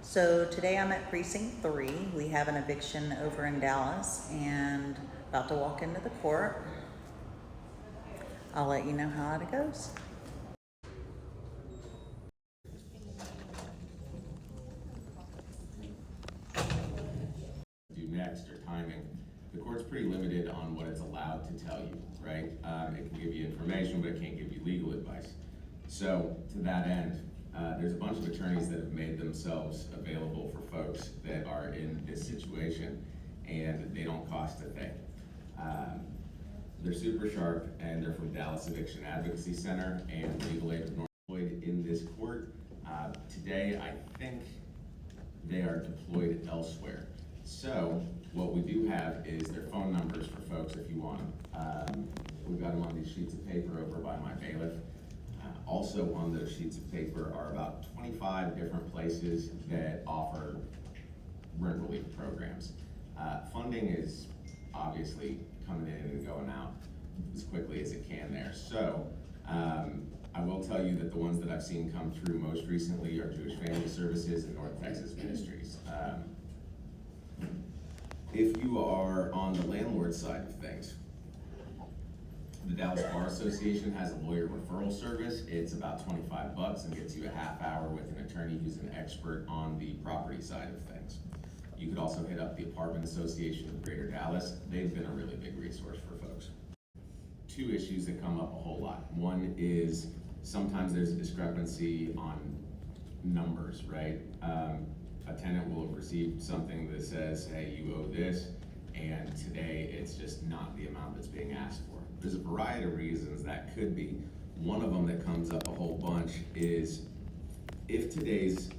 So today I'm at precinct 3. We have an eviction over in Dallas and about to walk into the court. I'll let you know how it goes. Do next or timing. The court's pretty limited on what it's allowed to tell you, right? It can give you information, but it can't give you legal advice. So to that end, there's a bunch of attorneys that have made themselves available for folks that are in this situation, and they don't cost a thing. They're super sharp, and they're from Dallas Eviction Advocacy Center and Legal Aid of North Floyd in this court. Today, I think they are deployed elsewhere. So what we do have is their phone numbers for folks if you want them. We've got them on these sheets of paper over by my bailiff. Also on those sheets of paper are about 25 different places that offer rent relief programs. Funding is obviously coming in and going out as quickly as it can there. So I will tell you that the ones that I've seen come through most recently are Jewish Family Services and North Texas Ministries. If you are on the landlord side of things, the Dallas Bar Association has a lawyer referral service. It's about $25 and gets you a half hour with an attorney who's an expert on the property side of things. You could also hit up the Apartment Association of Greater Dallas. They've been a really big resource for folks. Two issues that come up a whole lot. One is sometimes there's a discrepancy on numbers, right? A tenant will have received something that says, hey, you owe this, and today it's just not the amount that's being asked for. There's a variety of reasons that could be. One of them that comes up a whole bunch is if today's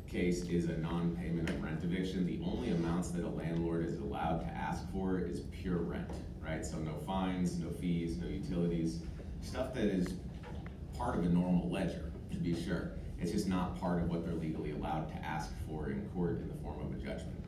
case is a non-payment of rent eviction, the only amounts that a landlord is allowed to ask for is pure rent, right? So no fines, no fees, no utilities, stuff that is part of a normal ledger, to be sure. It's just not part of what they're legally allowed to ask for in court in the form of a judgment.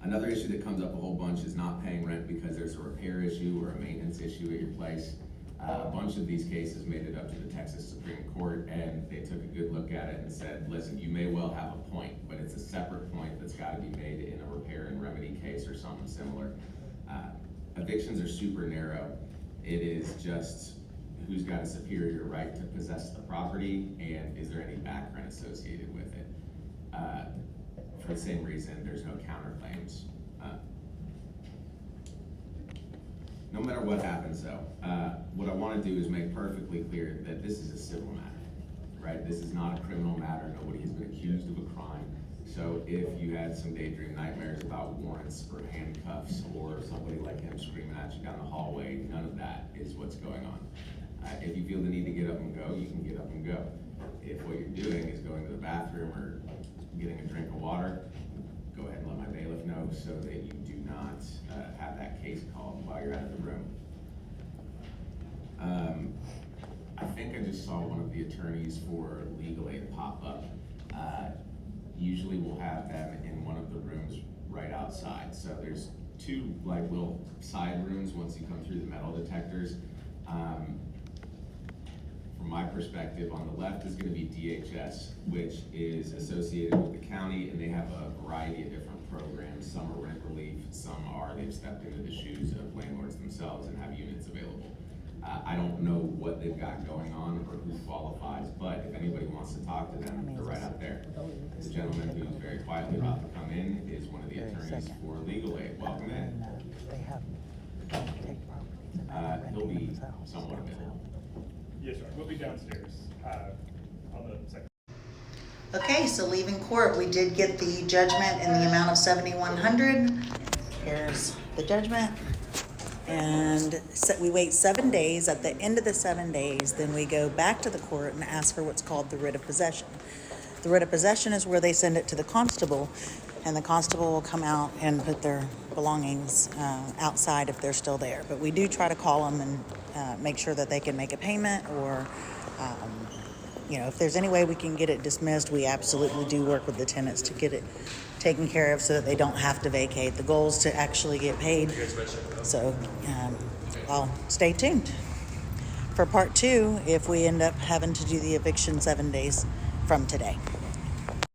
Another issue that comes up a whole bunch is not paying rent because there's a repair issue or a maintenance issue at your place. A bunch of these cases made it up to the Texas Supreme Court, and they took a good look at it and said, listen, you may well have a point, but it's a separate point that's got to be made in a repair and remedy case or something similar. Evictions are super narrow. It is just who's got a superior right to possess the property, and is there any back rent associated with it? For the same reason, there's no counterclaims. No matter what happens though, what I want to do is make perfectly clear that this is a civil matter, right? This is not a criminal matter. Nobody has been accused of a crime. So if you had some daydream nightmares about warrants or handcuffs or somebody like him screaming at you down the hallway, none of that is what's going on. If you feel the need to get up and go, you can get up and go. If what you're doing is going to the bathroom or getting a drink of water, go ahead and let my bailiff know so that you do not have that case called while you're out of the room. I think I just saw one of the attorneys for legal aid pop up. Usually we'll have them in one of the rooms right outside. So there's two like little side rooms once you come through the metal detectors. From my perspective, on the left is going to be DHS, which is associated with the county, and they have a variety of different programs. Some are rent relief, some are they've stepped into the shoes of landlords themselves and have units available. I don't know what they've got going on or who qualifies, but if anybody wants to talk to them, they're right out there. The gentleman who's very quietly about to come in is one of the attorneys for legal aid. Welcome in. He'll be somewhat available. Yes, sir. We'll be downstairs on the second. Okay, so leaving court, we did get the judgment in the amount of $7,100. Here's the judgment. And we wait 7 days. At the end of the 7 days, then we go back to the court and ask for what's called the writ of possession. The writ of possession is where they send it to the constable, and the constable will come out and put their belongings outside if they're still there. But we do try to call them and make sure that they can make a payment, or if there's any way we can get it dismissed, we absolutely do work with the tenants to get it taken care of so that they don't have to vacate. The goal is to actually get paid. So I'll stay tuned for part 2 if we end up having to do the eviction 7 days from today.